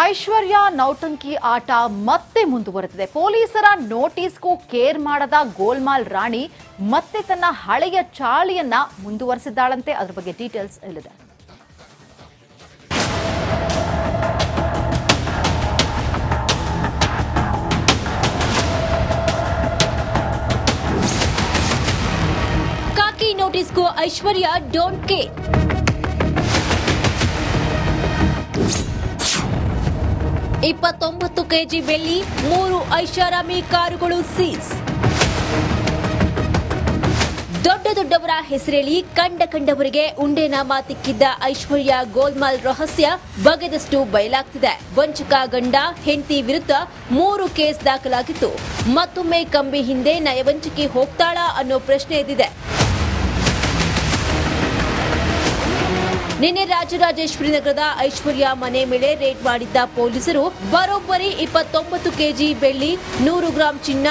ಐಶ್ವರ್ಯ ನೌಟಂಕಿ ಆಟ ಮತ್ತೆ ಮುಂದುವರೆದಿದೆ. ಪೊಲೀಸರ ನೋಟಿಸ್ಗೂ ಕೇರ್ ಮಾಡದ ಗೋಲ್ಮಾಲ್ ರಾಣಿ ಮತ್ತೆ ತನ್ನ ಹಳೆಯ ಚಾಳಿಯನ್ನ ಮುಂದುವರೆಸಿದ್ದಾಳಂತೆ. ಅದರ ಬಗ್ಗೆ ಡೀಟೇಲ್ಸ್ ಇಲ್ಲಿದೆ. ಕಾಕಿ ನೋಟಿಸ್ಗೂ ಐಶ್ವರ್ಯ ಡೋಂಟ್ ಕೇರ್. $29 ಕೆಜಿ ಬೆಳ್ಳಿ, 3 ಐಷಾರಾಮಿ ಕಾರುಗಳು ಸೀಸ್. ದೊಡ್ಡವರ ಹೆಸರೇಳಿ ಕಂಡವರಿಗೆ ಉಂಡೆನ ಮಾತಿಕ್ಕಿದ್ದ ಐಶ್ವರ್ಯ ಗೋಲ್ಮಾಲ್ ರಹಸ್ಯ ಬಗೆದಷ್ಟು ಬಯಲಾಗ್ತಿದೆ. ವಂಚಕ ಗಂಡ ಹೆಂಡತಿ ವಿರುದ್ಧ 3 ಕೇಸ್ ದಾಖಲಾಗಿತ್ತು. ಮತ್ತೊಮ್ಮೆ ಕಂಬಿ ಹಿಂದೆ ನಯವಂಚಕಿ ಹೋಗ್ತಾಳಾ ಅನ್ನೋ ಪ್ರಶ್ನೆ ಎದ್ದಿದೆ. ನಿನ್ನೆ ರಾಜರಾಜೇಶ್ವರಿ ನಗರದ ಐಶ್ವರ್ಯ ಮನೆ ಮೇಲೆ ರೇಡ್ ಮಾಡಿದ್ದ ಪೊಲೀಸರು ಬರೋಬ್ಬರಿ 29 ಕೆಜಿ ಬೆಳ್ಳಿ, 100 ಗ್ರಾಂ ಚಿನ್ನ,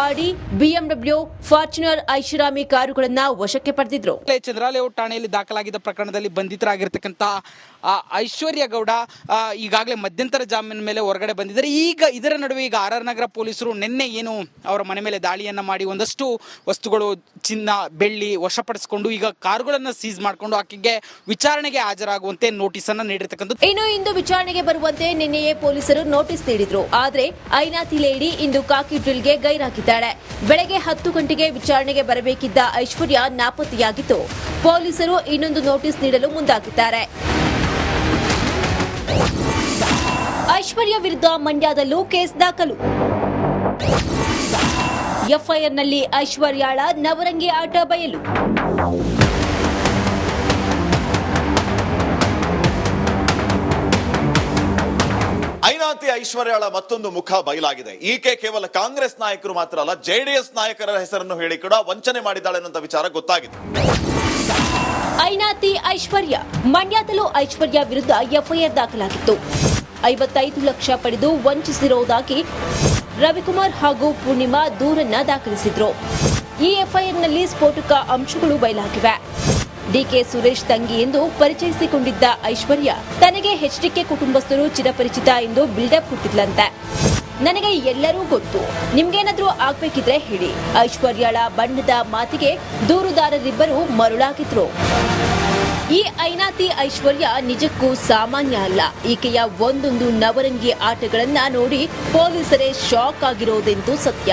ಆಡಿ, ಬಿಎಂಡಬ್ಲ್ಯೂ, ಫಾರ್ಚುನರ್ ಐಷಾರಾಮಿ ಕಾರುಗಳನ್ನ ವಶಕ್ಕೆ ಪಡೆದಿದ್ರು. ಚಂದ್ರಲೇಔಟ್ ಠಾಣೆಯಲ್ಲಿ ದಾಖಲಾಗಿದ್ದ ಪ್ರಕರಣದಲ್ಲಿ ಬಂಧಿತರಾಗಿರ್ತಕ್ಕಂಥ ಐಶ್ವರ್ಯ ಗೌಡ ಈಗಾಗಲೇ ಮಧ್ಯಂತರ ಜಾಮೀನು ಮೇಲೆ ಹೊರಗಡೆ ಬಂದಿದ್ದಾರೆ. ಈಗ ಇದರ ನಡುವೆ ಈಗ ಆರ್ ನಗರ ಪೊಲೀಸರು ನಿನ್ನೆ ಏನು ಅವರ ಮನೆ ಮೇಲೆ ದಾಳಿಯನ್ನ ಮಾಡಿ ಒಂದಷ್ಟು ವಸ್ತುಗಳು, ಚಿನ್ನ, ಬೆಳ್ಳಿ ವಶಪಡಿಸಿಕೊಂಡು ಈಗ ಕಾರುಗಳನ್ನು ಸೀಸ್ ಮಾಡಿಕೊಂಡು ಆಕೆಗೆ ವಿಚಾರಣೆಗೆ ಹಾಜರಾಗುವಂತೆ ನೋಟಿಸ್ ಅನ್ನ ನೀಡಿರ್ತಕ್ಕಂಥದ್ದು. ಇನ್ನು ಇಂದು ವಿಚಾರಣೆಗೆ ಬರುವಂತೆ ನಿನ್ನೆಯೇ ಪೊಲೀಸರು ನೋಟಿಸ್ ನೀಡಿದ್ರು. ಆದ್ರೆ ಐನಾತಿ ಲೇಡಿ ಇಂದು ಕಾಕಿ ಡ್ರಿಲ್ಗೆ ಗೈರಾಗಿದ್ದಾಳೆ. ಬೆಳಗ್ಗೆ 10 ಗಂಟೆಗೆ ವಿಚಾರಣೆಗೆ ಬರಬೇಕಿದ್ದ ಐಶ್ವರ್ಯ ನಾಪತ್ತೆಯಾಗಿತ್ತು. ಪೊಲೀಸರು ಇನ್ನೊಂದು ನೋಟಿಸ್ ನೀಡಲು ಮುಂದಾಗಿದ್ದಾರೆ. ಐಶ್ವರ್ಯ ವಿರುದ್ಧ ಮಂಡ್ಯದಲ್ಲೂ ಕೇಸ್ ದಾಖಲು. ಎಫ್ಐಆರ್ನಲ್ಲಿ ಐಶ್ವರ್ಯಾಳ ನವರಂಗಿ ಆಟ ಬಯಲು. ಐನಾತಿ ಐಶ್ವರ್ಯಾಳ ಮತ್ತೊಂದು ಮುಖ ಬಯಲಾಗಿದೆ. ಈಕೆ ಕೇವಲ ಕಾಂಗ್ರೆಸ್ ನಾಯಕರು ಮಾತ್ರ ಅಲ್ಲ, ಜೆಡಿಎಸ್ ನಾಯಕರ ಹೆಸರನ್ನು ಹೇಳಿ ಕೂಡ ವಂಚನೆ ಮಾಡಿದ್ದಾಳೆ ಅನ್ನೋ ವಿಚಾರ ಗೊತ್ತಾಗಿದೆ. ಐನಾತಿ ಐಶ್ವರ್ಯ ಮಂಡ್ಯದಲ್ಲೂ ಐಶ್ವರ್ಯ ವಿರುದ್ಧ ಎಫ್ಐಆರ್ ದಾಖಲಾಗಿತ್ತು. 55 ಲಕ್ಷ ಪಡೆದು ವಂಚಿಸಿರುವುದಾಗಿ ರವಿಕುಮಾರ್ ಹಾಗೂ ಪೂರ್ಣಿಮಾ ದೂರನ್ನ ದಾಖಲಿಸಿದ್ರು. ಈ ಎಫ್ಐಆರ್ನಲ್ಲಿ ಸ್ಫೋಟಕ ಅಂಶಗಳು ಬಯಲಾಗಿವೆ. ಡಿಕೆ ಸುರೇಶ್ ತಂಗಿ ಎಂದು ಪರಿಚಯಿಸಿಕೊಂಡಿದ್ದ ಐಶ್ವರ್ಯ ತನಗೆ ಎಚ್ಡಿಕೆ ಕುಟುಂಬಸ್ಥರು ಚಿರಪರಿಚಿತ ಎಂದು ಬಿಲ್ಡಪ್ ಕೊಟ್ಟಿದ್ಲಂತೆ. ನನಗೆ ಎಲ್ಲರೂ ಗೊತ್ತು, ನಿಮ್ಗೇನಾದ್ರೂ ಆಗ್ಬೇಕಿದ್ರೆ ಹೇಳಿ. ಐಶ್ವರ್ಯಾಳ ಬಣ್ಣದ ಮಾತಿಗೆ ದೂರುದಾರರಿಬ್ಬರು ಮರುಳಾಗಿದ್ರು. ಈ ಐನಾತಿ ಐಶ್ವರ್ಯ ನಿಜಕ್ಕೂ ಸಾಮಾನ್ಯ ಅಲ್ಲ. ಈಕೆಯ ಒಂದೊಂದು ನವರಂಗಿ ಆಟಗಳನ್ನ ನೋಡಿ ಪೊಲೀಸರೇ ಶಾಕ್ ಆಗಿರೋದೆಂದು ಸತ್ಯ.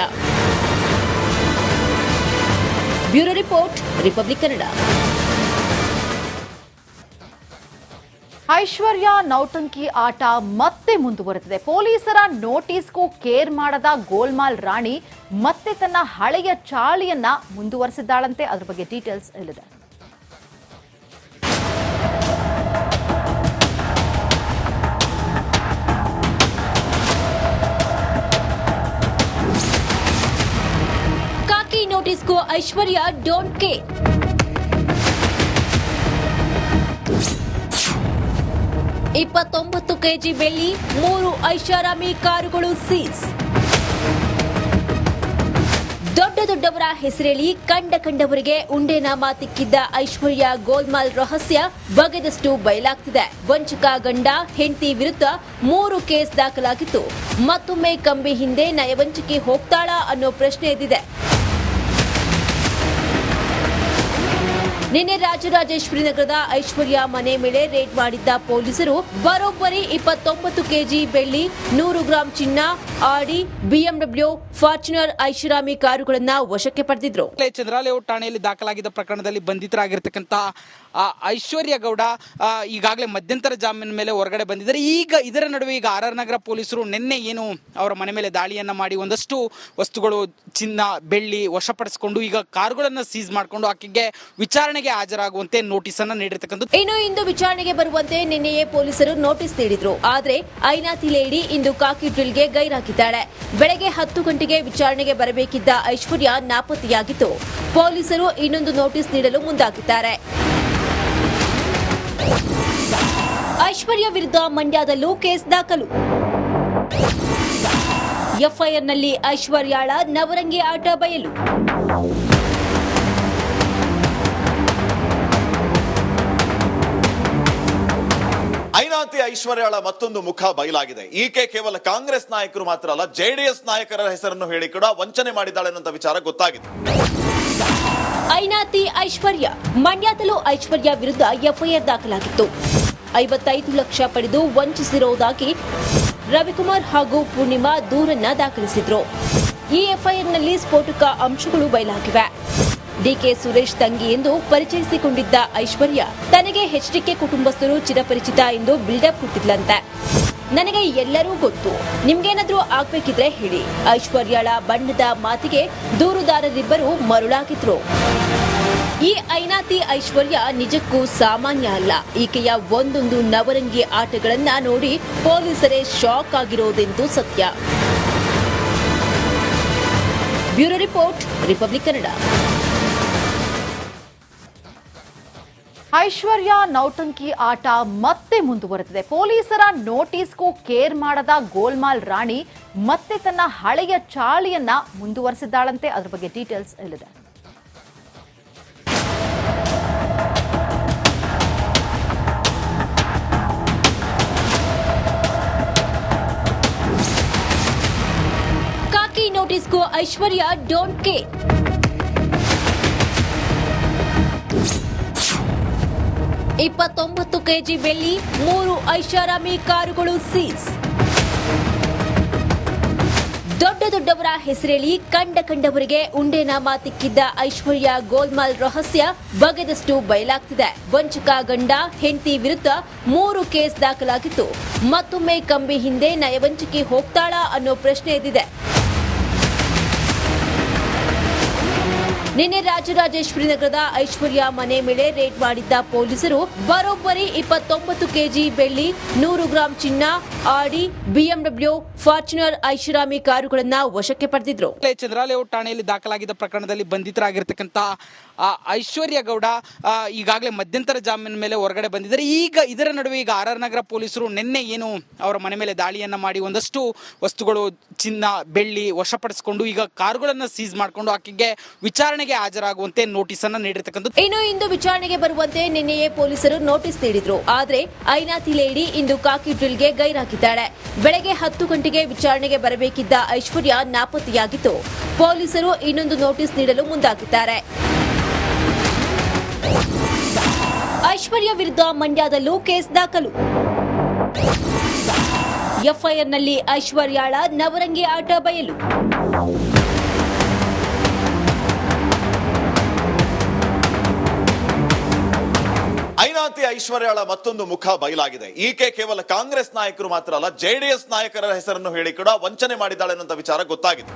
Bureau report, Republic Kannada. Aishwarya ನೌಟಂಕಿ ಆಟ ಮತ್ತೆ ಮುಂದುವರೆದಿದೆ. ಪೊಲೀಸರ ನೋಟಿಸ್ಗೂ ಕೇರ್ ಮಾಡದ ಗೋಲ್ಮಾಲ್ ರಾಣಿ ಮತ್ತೆ ತನ್ನ ಹಳೆಯ ಚಾಳಿಯನ್ನ ಮುಂದುವರೆಸಿದ್ದಾಳಂತೆ. ಅದರ ಬಗ್ಗೆ ಡೀಟೇಲ್ಸ್ ಇಲ್ಲಿದೆ. ಕಾಕಿ ನೋಟಿಸ್ಗೂ ಐಶ್ವರ್ಯ ಡೋಂಟ್ ಕೇರ್. $29 ಕೆಜಿ ಬೆಳ್ಳಿ, 3 ಐಷಾರಾಮಿ ಕಾರುಗಳು ಸೀಸ್. ದೊಡ್ಡವರ ಹೆಸರೇಳಿ ಕಂಡವರಿಗೆ ಉಂಡೆನ ಮಾತಿಕ್ಕಿದ್ದ ಐಶ್ವರ್ಯ ಗೋಲ್ಮಾಲ್ ರಹಸ್ಯ ಬಗೆದಷ್ಟು ಬಯಲಾಗ್ತಿದೆ. ವಂಚಕ ಗಂಡ ಹೆಂಡತಿ ವಿರುದ್ಧ 3 ಕೇಸ್ ದಾಖಲಾಗಿತ್ತು. ಮತ್ತೊಮ್ಮೆ ಕಂಬಿ ಹಿಂದೆ ನಯವಂಚಕಿ ಹೋಗ್ತಾಳಾ ಅನ್ನೋ ಪ್ರಶ್ನೆ ಎದ್ದಿದೆ. ನಿನ್ನೆ ರಾಜರಾಜೇಶ್ವರಿ ನಗರದ ಐಶ್ವರ್ಯ ಮನೆ ಮೇಲೆ ರೇಡ್ ಮಾಡಿದ್ದ ಪೊಲೀಸರು ಬರೋಬ್ಬರಿ 29 ಕೆಜಿ ಬೆಳ್ಳಿ, 100 ಗ್ರಾಂ ಚಿನ್ನ, ಆಡಿ, ಬಿಎಂಡಬ್ಲ್ಯೂ, ಫಾರ್ಚುನರ್ ಐಷಾರಾಮಿ ಕಾರುಗಳನ್ನ ವಶಕ್ಕೆ ಪಡೆದಿದ್ರು. ಚಂದ್ರಲೇಔಟ್ ಠಾಣೆಯಲ್ಲಿ ದಾಖಲಾಗಿದ್ದ ಪ್ರಕರಣದಲ್ಲಿ ಬಂಧಿತರಾಗಿರ್ತಕ್ಕಂಥ ಐಶ್ವರ್ಯ ಗೌಡ ಈಗಾಗಲೇ ಮಧ್ಯಂತರ ಜಾಮೀನು ಮೇಲೆ ಹೊರಗಡೆ ಬಂದಿದ್ದಾರೆ. ಈಗ ಇದರ ನಡುವೆ ಈಗ ಆರ್ ನಗರ ಪೊಲೀಸರು ನಿನ್ನೆ ಏನು ಅವರ ಮನೆ ಮೇಲೆ ದಾಳಿಯನ್ನ ಮಾಡಿ ಒಂದಷ್ಟು ವಸ್ತುಗಳು, ಚಿನ್ನ, ಬೆಳ್ಳಿ ವಶಪಡಿಸಿಕೊಂಡು ಈಗ ಕಾರುಗಳನ್ನು ಸೀಸ್ ಮಾಡಿಕೊಂಡು ಆಕೆಗೆ ವಿಚಾರಣೆಗೆ ಹಾಜರಾಗುವಂತೆ ನೋಟಿಸ್ ಅನ್ನ ನೀಡಿರ್ತಕ್ಕಂಥದ್ದು. ಇನ್ನು ಇಂದು ವಿಚಾರಣೆಗೆ ಬರುವಂತೆ ನಿನ್ನೆಯೇ ಪೊಲೀಸರು ನೋಟಿಸ್ ನೀಡಿದ್ರು. ಆದ್ರೆ ಐನಾತಿ ಲೇಡಿ ಇಂದು ಕಾಕಿ ಡ್ರಿಲ್ಗೆ ಗೈರಾಗಿದ್ದಾಳೆ. ಬೆಳಗ್ಗೆ 10 ಗಂಟೆಗೆ ವಿಚಾರಣೆಗೆ ಬರಬೇಕಿದ್ದ ಐಶ್ವರ್ಯ ನಾಪತ್ತೆಯಾಗಿತ್ತು. ಪೊಲೀಸರು ಇನ್ನೊಂದು ನೋಟಿಸ್ ನೀಡಲು ಮುಂದಾಗಿದ್ದಾರೆ. ಐಶ್ವರ್ಯ ವಿರುದ್ಧ ಮಂಡ್ಯದಲ್ಲೂ ಕೇಸ್ ದಾಖಲು. ಎಫ್ಐಆರ್ನಲ್ಲಿ ಐಶ್ವರ್ಯಾಳ ನವರಂಗಿ ಆಟ ಬಯಲು. ಐನಾತಿ ಐಶ್ವರ್ಯಾಳ ಮತ್ತೊಂದು ಮುಖ ಬಯಲಾಗಿದೆ. ಈಕೆ ಕೇವಲ ಕಾಂಗ್ರೆಸ್ ನಾಯಕರು ಮಾತ್ರ ಅಲ್ಲ, ಜೆಡಿಎಸ್ ನಾಯಕರ ಹೆಸರನ್ನು ಹೇಳಿ ಕೂಡ ವಂಚನೆ ಮಾಡಿದ್ದಾಳೆ ಅನ್ನೋ ವಿಚಾರ ಗೊತ್ತಾಗಿದೆ. ಐನಾತಿ ಐಶ್ವರ್ಯ ಮಂಡ್ಯದಲ್ಲೂ ಐಶ್ವರ್ಯ ವಿರುದ್ಧ ಎಫ್ಐಆರ್ ದಾಖಲಾಗಿತ್ತು. 55 ಲಕ್ಷ ಪಡೆದು ವಂಚಿಸಿರುವುದಾಗಿ ರವಿಕುಮಾರ್ ಹಾಗೂ ಪೂರ್ಣಿಮಾ ದೂರನ್ನ ದಾಖಲಿಸಿದ್ರು. ಈ ಎಫ್ಐಆರ್ನಲ್ಲಿ ಸ್ಫೋಟಕ ಅಂಶಗಳು ಬಯಲಾಗಿವೆ. ಡಿಕೆ ಸುರೇಶ್ ತಂಗಿ ಎಂದು ಪರಿಚಯಿಸಿಕೊಂಡಿದ್ದ ಐಶ್ವರ್ಯ ತನಗೆ ಎಚ್ಡಿಕೆ ಕುಟುಂಬಸ್ಥರು ಚಿರಪರಿಚಿತ ಎಂದು ಬಿಲ್ಡಪ್ ಕೊಟ್ಟಿದ್ಲಂತೆ. ನನಗೆ ಎಲ್ಲರೂ ಗೊತ್ತು, ನಿಮ್ಗೇನಾದ್ರೂ ಆಗ್ಬೇಕಿದ್ರೆ ಹೇಳಿ. ಐಶ್ವರ್ಯಾಳ ಬಣ್ಣದ ಮಾತಿಗೆ ದೂರುದಾರರಿಬ್ಬರು ಮರುಳಾಗಿದ್ರು. ಈ ಐನಾತಿ ಐಶ್ವರ್ಯ ನಿಜಕ್ಕೂ ಸಾಮಾನ್ಯ ಅಲ್ಲ. ಈಕೆಯ ಒಂದೊಂದು ನವರಂಗಿ ಆಟಗಳನ್ನ ನೋಡಿ ಪೊಲೀಸರೇ ಶಾಕ್ ಆಗಿರೋದೆಂದು ಸತ್ಯ. Bureau report, Republic Kannada. Aishwarya ನೌಟಂಕಿ ಆಟ ಮತ್ತೆ ಮುಂದುವರೆದಿದೆ. ಪೊಲೀಸರ ನೋಟಿಸ್ಗೂ ಕೇರ್ ಮಾಡದ ಗೋಲ್ಮಾಲ್ ರಾಣಿ ಮತ್ತೆ ತನ್ನ ಹಳೆಯ ಚಾಳಿಯನ್ನ ಮುಂದುವರೆಸಿದ್ದಾಳಂತೆ. ಅದರ ಬಗ್ಗೆ ಡೀಟೇಲ್ಸ್ ಇಲ್ಲಿದೆ. ಕಾಕಿ ನೋಟಿಸ್ಗೂ ಐಶ್ವರ್ಯ ಡೋಂಟ್ ಕೇರ್. 29 ಕೆಜಿ ಬೆಳ್ಳಿ, 3 ಐಷಾರಾಮಿ ಕಾರುಗಳು ಸೀಸ್. ದೊಡ್ಡವರ ಹೆಸರೇಳಿ ಕಂಡವರಿಗೆ ಉಂಡೆನ ಮಾತಿಕ್ಕಿದ್ದ ಐಶ್ವರ್ಯ ಗೋಲ್ಮಾಲ್ ರಹಸ್ಯ ಬಗೆದಷ್ಟು ಬಯಲಾಗ್ತಿದೆ. ವಂಚಕ ಗಂಡ ಹೆಂಡತಿ ವಿರುದ್ಧ 3 ಕೇಸ್ ದಾಖಲಾಗಿತ್ತು. ಮತ್ತೊಮ್ಮೆ ಕಂಬಿ ಹಿಂದೆ ನಯವಂಚಿಕೆ ಹೋಗ್ತಾಳಾ ಅನ್ನೋ ಪ್ರಶ್ನೆ ಎದ್ದಿದೆ. ನಿನ್ನೆ ರಾಜರಾಜೇಶ್ವರಿ ನಗರದ ಐಶ್ವರ್ಯ ಮನೆ ಮೇಲೆ ರೇಡ್ ಮಾಡಿದ್ದ ಪೊಲೀಸರು ಬರೋಬ್ಬರಿ 29 ಕೆಜಿ ಬೆಳ್ಳಿ, 100 ಗ್ರಾಂ ಚಿನ್ನ, ಆಡಿ, ಬಿಎಂಡಬ್ಲ್ಯೂ, ಫಾರ್ಚುನರ್ ಐಷಾರಾಮಿ ಕಾರುಗಳನ್ನ ವಶಕ್ಕೆ ಪಡೆದಿದ್ರು. ಚಂದ್ರಾಲೇಔಟ್ ಠಾಣೆಯಲ್ಲಿ ದಾಖಲಾಗಿದ್ದ ಪ್ರಕರಣದಲ್ಲಿ ಬಂಧಿತರಾಗಿರ್ತಕ್ಕಂಥ ಐಶ್ವರ್ಯ ಗೌಡ ಈಗಾಗಲೇ ಮಧ್ಯಂತರ ಜಾಮೀನು ಮೇಲೆ ಹೊರಗಡೆ ಬಂದಿದ್ದಾರೆ. ಈಗ ಇದರ ನಡುವೆ ಈಗ ಆರ್ ನಗರ ಪೊಲೀಸರು ನಿನ್ನೆ ಏನು ಅವರ ಮನೆ ಮೇಲೆ ದಾಳಿಯನ್ನ ಮಾಡಿ ಒಂದಷ್ಟು ವಸ್ತುಗಳು, ಚಿನ್ನ, ಬೆಳ್ಳಿ ವಶಪಡಿಸಿಕೊಂಡು ಈಗ ಕಾರುಗಳನ್ನು ಸೀಸ್ ಮಾಡಿಕೊಂಡು ಆಕೆಗೆ ವಿಚಾರಣೆಗೆ ಹಾಜರಾಗುವಂತೆ ನೋಟಿಸ್ ಅನ್ನ ನೀಡಿರ್ತಕ್ಕಂಥದ್ದು. ಇನ್ನು ಇಂದು ವಿಚಾರಣೆಗೆ ಬರುವಂತೆ ನಿನ್ನೆಯೇ ಪೊಲೀಸರು ನೋಟಿಸ್ ನೀಡಿದ್ರು. ಆದ್ರೆ ಐನಾತಿ ಲೇಡಿ ಇಂದು ಕಾಕಿ ಡ್ರಿಲ್ಗೆ ಗೈರಾಗಿದ್ದಾಳೆ. ಬೆಳಗ್ಗೆ 10 ಗಂಟೆಗೆ ವಿಚಾರಣೆಗೆ ಬರಬೇಕಿದ್ದ ಐಶ್ವರ್ಯ ನಾಪತ್ತೆಯಾಗಿತ್ತು. ಪೊಲೀಸರು ಇನ್ನೊಂದು ನೋಟಿಸ್ ನೀಡಲು ಮುಂದಾಗಿದ್ದಾರೆ. ಐಶ್ವರ್ಯ ವಿರುದ್ಧ ಮಂಡ್ಯದಲ್ಲೂ ಕೇಸ್ ದಾಖಲು. ಎಫ್ಐಆರ್ನಲ್ಲಿ ಐಶ್ವರ್ಯಾಳ ನವರಂಗಿ ಆಟ ಬಯಲು. ಐನಾತಿ ಐಶ್ವರ್ಯಾಳ ಮತ್ತೊಂದು ಮುಖ ಬಯಲಾಗಿದೆ. ಈಕೆ ಕೇವಲ ಕಾಂಗ್ರೆಸ್ ನಾಯಕರು ಮಾತ್ರ ಅಲ್ಲ, ಜೆಡಿಎಸ್ ನಾಯಕರ ಹೆಸರನ್ನು ಹೇಳಿ ಕೂಡ ವಂಚನೆ ಮಾಡಿದ್ದಾಳೆ ಅನ್ನೋ ವಿಚಾರ ಗೊತ್ತಾಗಿದೆ.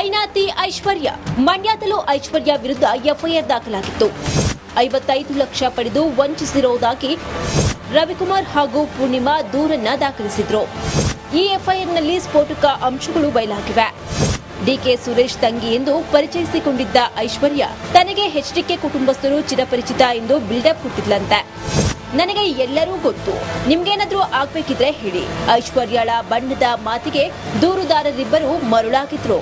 ಐನಾತಿ ಐಶ್ವರ್ಯ ಮಂಡ್ಯದಲ್ಲೂ ಐಶ್ವರ್ಯ ವಿರುದ್ಧ ಎಫ್ಐಆರ್ ದಾಖಲಾಗಿತ್ತು. 55 ಲಕ್ಷ ಪಡೆದು ವಂಚಿಸಿರುವುದಾಗಿ ರವಿಕುಮಾರ್ ಹಾಗೂ ಪೂರ್ಣಿಮಾ ದೂರನ್ನ ದಾಖಲಿಸಿದ್ರು. ಈ ಎಫ್ಐಆರ್ನಲ್ಲಿ ಸ್ಫೋಟಕ ಅಂಶಗಳು ಬಯಲಾಗಿವೆ. ಡಿಕೆ ಸುರೇಶ್ ತಂಗಿ ಎಂದು ಪರಿಚಯಿಸಿಕೊಂಡಿದ್ದ ಐಶ್ವರ್ಯ ತನಗೆ ಎಚ್ಡಿಕೆ ಕುಟುಂಬಸ್ಥರು ಚಿರಪರಿಚಿತ ಎಂದು ಬಿಲ್ಡಪ್ ಕೊಟ್ಟಿದ್ಲಂತೆ. ನನಗೆ ಎಲ್ಲರೂ ಗೊತ್ತು, ನಿಮ್ಗೇನಾದ್ರೂ ಆಗ್ಬೇಕಿದ್ರೆ ಹೇಳಿ. ಐಶ್ವರ್ಯಾಳ ಬಣ್ಣದ ಮಾತಿಗೆ ದೂರುದಾರರಿಬ್ಬರು ಮರುಳಾಗಿದ್ರು.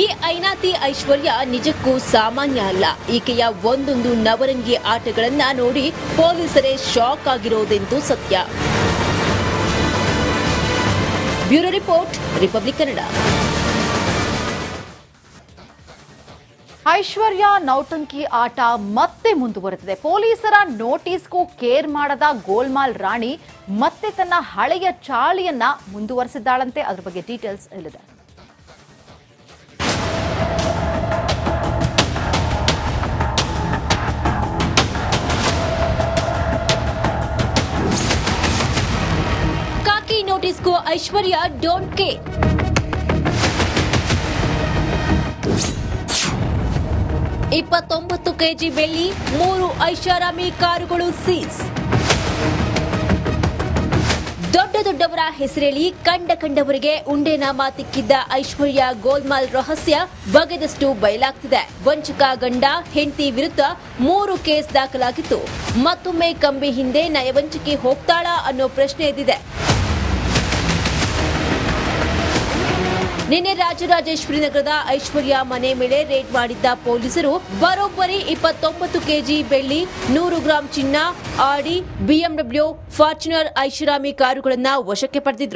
ಈ ಐನಾತಿ ಐಶ್ವರ್ಯ ನಿಜಕ್ಕೂ ಸಾಮಾನ್ಯ ಅಲ್ಲ. ಈಕೆಯ ಒಂದೊಂದು ನವರಂಗಿ ಆಟಗಳನ್ನ ನೋಡಿ ಪೊಲೀಸರೇ ಶಾಕ್ ಆಗಿರೋದೆಂದು ಸತ್ಯ. Bureau report, Republic Kannada. Aishwarya ನೌಟಂಕಿ ಆಟ ಮತ್ತೆ ಮುಂದುವರೆದಿದೆ. ಪೊಲೀಸರ ನೋಟಿಸ್ಗೂ ಕೇರ್ ಮಾಡದ ಗೋಲ್ಮಾಲ್ ರಾಣಿ ಮತ್ತೆ ತನ್ನ ಹಳೆಯ ಚಾಳಿಯನ್ನ ಮುಂದುವರೆಸಿದ್ದಾಳಂತೆ. ಅದರ ಬಗ್ಗೆ ಡೀಟೇಲ್ಸ್ ಇಲ್ಲಿದೆ. ಕಾಕಿ ನೋಟಿಸ್ಗೂ ಐಶ್ವರ್ಯ ಡೋಂಟ್ ಕೇರ್. 29 ಕೆಜಿ ಬೆಳ್ಳಿ, 3 ಐಷಾರಾಮಿ ಕಾರುಗಳು ಸೀಸ್. ದೊಡ್ಡವರ ಹೆಸರೇಳಿ ಕಂಡವರಿಗೆ ಉಂಡೆನ ಮಾತಿಕ್ಕಿದ್ದ ಐಶ್ವರ್ಯ ಗೋಲ್ಮಾಲ್ ರಹಸ್ಯ ಬಗೆದಷ್ಟು ಬಯಲಾಗ್ತಿದೆ. ವಂಚಕ ಗಂಡ ಹೆಂಡತಿ ವಿರುದ್ಧ 3 ಕೇಸ್ ದಾಖಲಾಗಿತ್ತು. ಮತ್ತೊಮ್ಮೆ ಕಂಬಿ ಹಿಂದೆ ನಯವಂಚಿಕೆ ಹೋಗ್ತಾಳಾ ಅನ್ನೋ ಪ್ರಶ್ನೆ ಎದ್ದಿದೆ. ನಿನ್ನೆ ರಾಜರಾಜೇಶ್ವರಿ ನಗರದ ಐಶ್ವರ್ಯ ಮನೆ ಮೇಲೆ ರೇಡ್ ಮಾಡಿದ್ದ ಪೊಲೀಸರು ಬರೋಬ್ಬರಿ 29 ಕೆಜಿ ಬೆಳ್ಳಿ, 100 ಗ್ರಾಂ ಚಿನ್ನ, ಆಡಿ, ಬಿಎಂಡಬ್ಲ್ಯೂ, ಫಾರ್ಚುನರ್, ಐಷಾರಾಮಿ ಕಾರುಗಳನ್ನು ವಶಕ್ಕೆ ಪಡೆದಿದ್ರು.